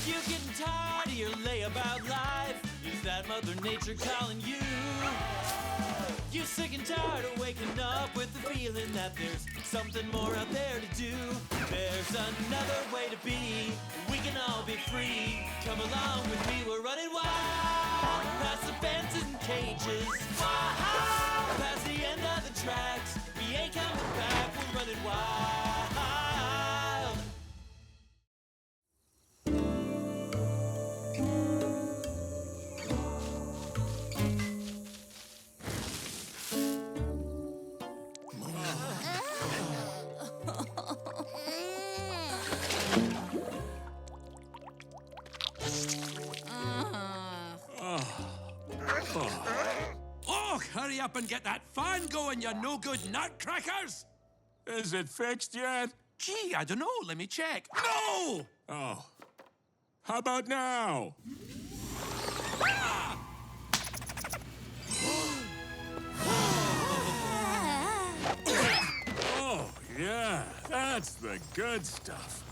You getting tired of your layabout life? Is that Mother Nature calling you? You sick and tired of waking up with the feeling that there's something more out there to do? There's another way to be. We can all be free. Come along with me, we're running wild. Past the fences and cages. Wow. Past the end of the tracks. We ain't coming back, we're running wild. Oh, hurry up and get that fan going, you no-good nutcrackers! Is it fixed yet? Gee, I don't know. Let me check. No! Oh. How about now? Ah! Oh, yeah. That's the good stuff.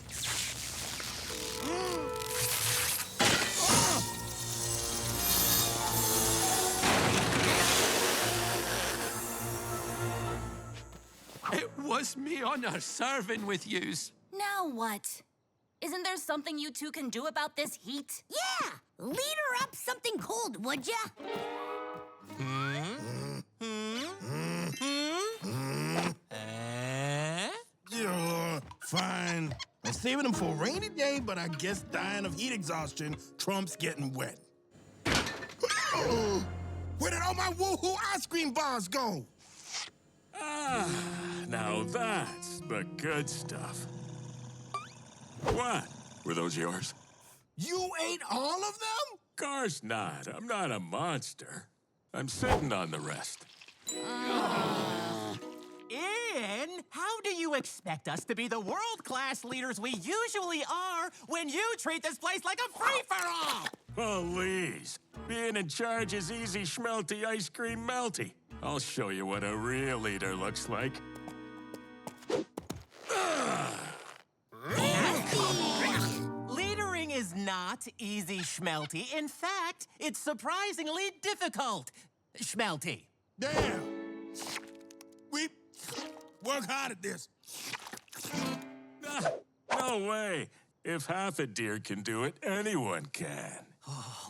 It was me honor serving with yous. Now what? Isn't there something you two can do about this heat? Yeah! Leader up something cold, would ya? Fine. I'm saving them for a rainy day, but I guess dying of heat exhaustion trumps getting wet. Where did all my woohoo ice cream bars go? Ah, now that's the good stuff. What? Were those yours? You ate all of them? Course not. I'm not a monster. I'm sitting on the rest. Ian, how do you expect us to be the world-class leaders we usually are when you treat this place like a free-for-all? Please. Being in charge is easy schmelty ice cream melty. I'll show you what a real leader looks like. Leadering is not easy, Schmelty. In fact, it's surprisingly difficult, Schmelty. Damn. We work hard at this. No way. If half a deer can do it, anyone can.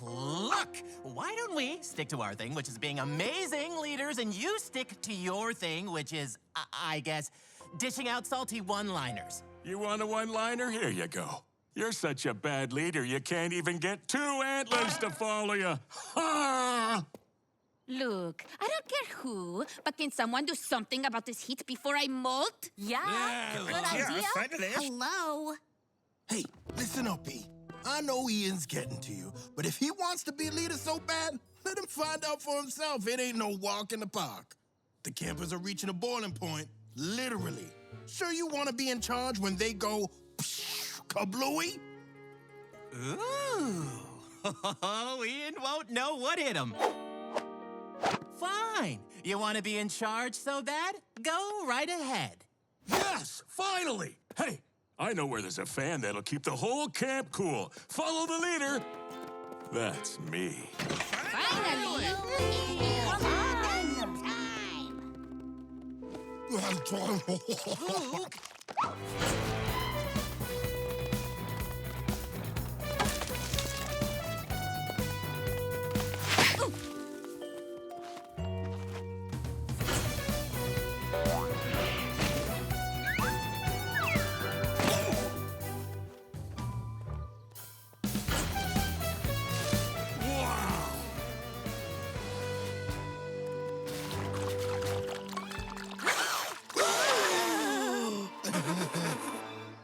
Look, why don't we stick to our thing, which is being amazing leaders, and you stick to your thing, which is, I guess, dishing out salty one-liners. You want a one-liner? Here you go. You're such a bad leader, you can't even get 2 antlers to follow you. Ha! Look, I don't care who, but can someone do something about this heat before I molt? Yeah, good idea. Hello? Hey, listen up, E. I know Ian's getting to you, but if he wants to be leader so bad, let him find out for himself. It ain't no walk in the park. The campers are reaching a boiling point, literally. Sure you want to be in charge when they go kablooey? Ooh. Oh, Ian won't know what hit him. Fine. You want to be in charge so bad? Go right ahead. Yes, finally! Hey, I know where there's a fan that'll keep the whole camp cool. Follow the leader. That's me. Finally! Come on! Luke.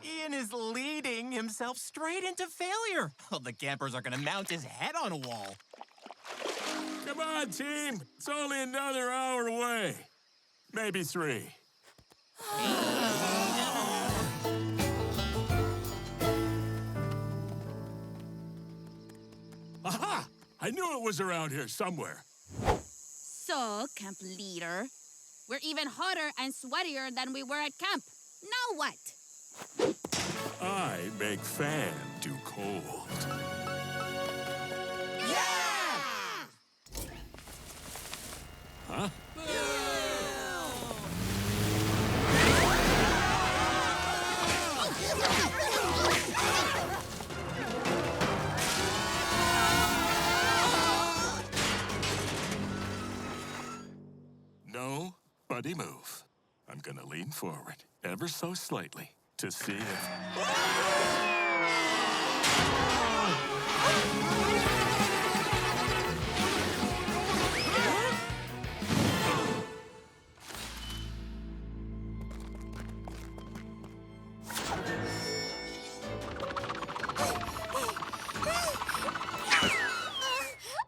Ian is leading himself straight into failure. Oh, the campers are going to mount his head on a wall. Come on, team. It's only another hour away. Maybe 3. Aha! I knew it was around here somewhere. So, camp leader, we're even hotter and sweatier than we were at camp. Now what? I make fan do cold. Huh? Nobody move. I'm gonna lean forward, ever so slightly, to see if...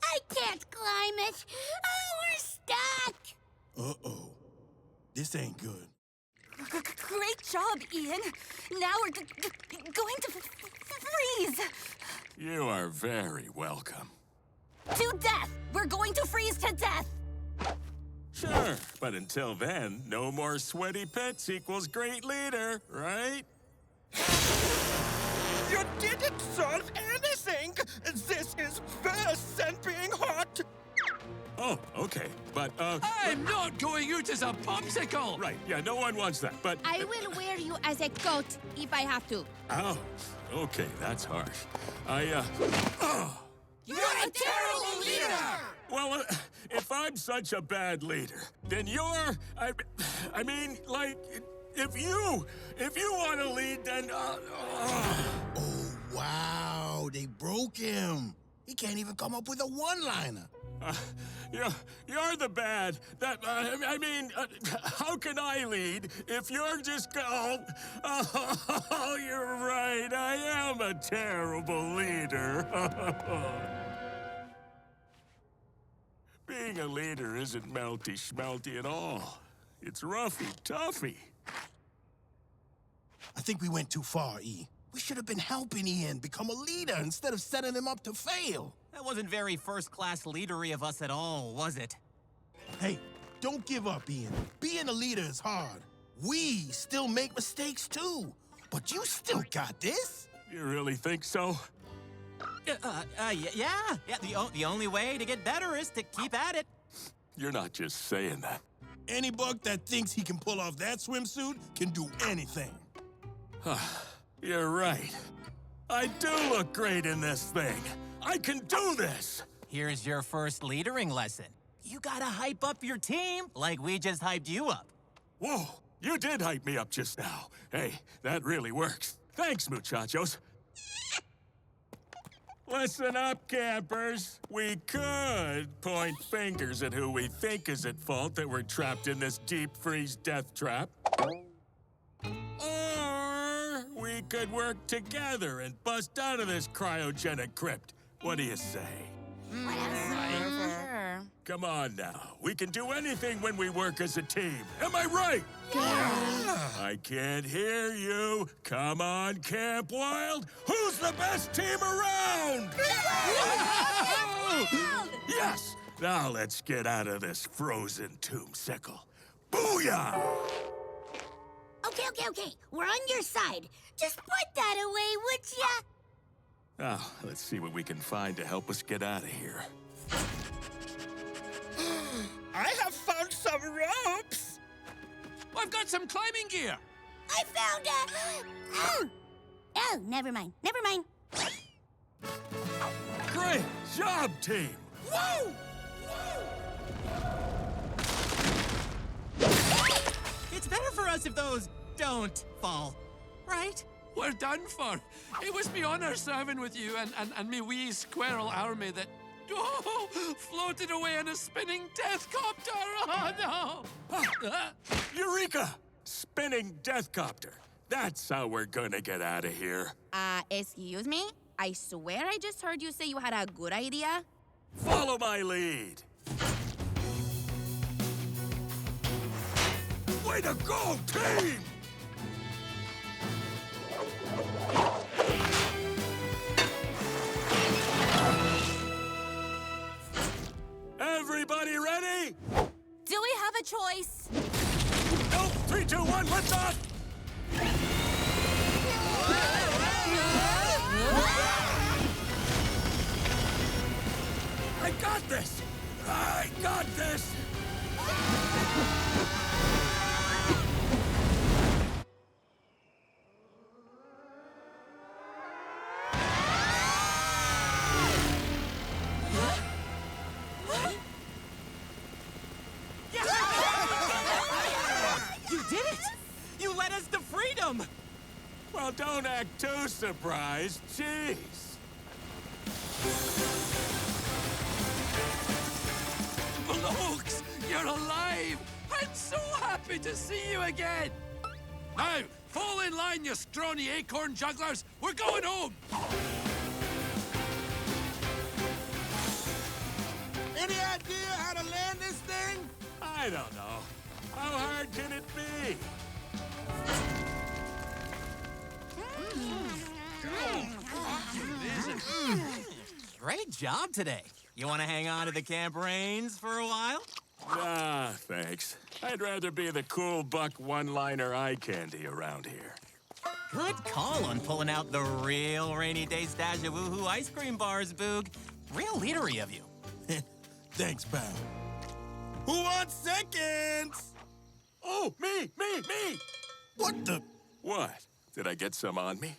I can't climb it. Oh, we're stuck. Uh-oh. This ain't good. Great job, Ian. Now we're going to freeze. You are very welcome. To death. We're going to freeze to death. Sure, but until then, no more sweaty pits equals great leader, right? You didn't solve anything! This is worse than being hot! Oh, okay, but, I'm not going out as a popsicle! right, yeah, no one wants that, but... I will wear you as a coat if I have to. Ouch, okay, that's harsh. You're a terrible leader! Well, if I'm such a bad leader, then you're, I mean, like, if you want to lead, then, Oh, wow. They broke him. He can't even come up with a one-liner. You're the bad. I mean, how can I lead if you're just oh, you're right. I am a terrible leader. Being a leader isn't melty-schmelty at all. It's roughy-toughy. I think we went too far, E. We should have been helping Ian become a leader instead of setting him up to fail. That wasn't very first-class leadery of us at all, was it? Hey, don't give up, Ian. Being a leader is hard. We still make mistakes, too. But you still got this. You really think so? Yeah. The only way to get better is to keep at it. You're not just saying that. Any buck that thinks he can pull off that swimsuit can do anything. You're right. I do look great in this thing. I can do this. Here's your first leadering lesson. You gotta hype up your team like we just hyped you up. Whoa, you did hype me up just now. Hey, that really works. Thanks, muchachos. Listen up, campers. We could point fingers at who we think is at fault that we're trapped in this deep freeze death trap. Or we could work together and bust out of this cryogenic crypt. What do you say? Sure. Come on now. We can do anything when we work as a team. Am I right? Yeah. I can't hear you. Come on, Camp Wild. Who's the best team around? Yes. Now let's get out of this frozen tombsicle. Booyah! Okay. We're on your side. Just put that away, would ya? Now, let's see what we can find to help us get out of here. I have found some ropes! I've got some climbing gear! I found a... Oh, never mind. Great job, team! Whoa! It's better for us if those don't fall, right? We're done for. It was me honor serving with you and me wee squirrel army that floated away in a spinning death copter. Oh, no. Eureka! Spinning death copter. That's how we're gonna get out of here. Excuse me? I swear I just heard you say you had a good idea. Follow my lead. Way to go, team! Everybody ready? Do we have a choice? No, 3, 2, 1, lift off! got this! I got this! You did it! You led us to freedom! Well, don't act too surprised. Jeez. Blokes, you're alive! I'm so happy to see you again! Now, fall in line, you scrawny acorn jugglers! We're going home! Any idea how to land this thing? I don't know. How hard can it be? Great job today. You want to hang on to the camp reins for a while? Nah, thanks. I'd rather be the cool buck one-liner eye candy around here. Good call on pulling out the real rainy day stash of woohoo ice cream bars, Boog. Real leadery of you. Thanks, pal. Who wants seconds? Oh, me! What the? What? Did I get some on me?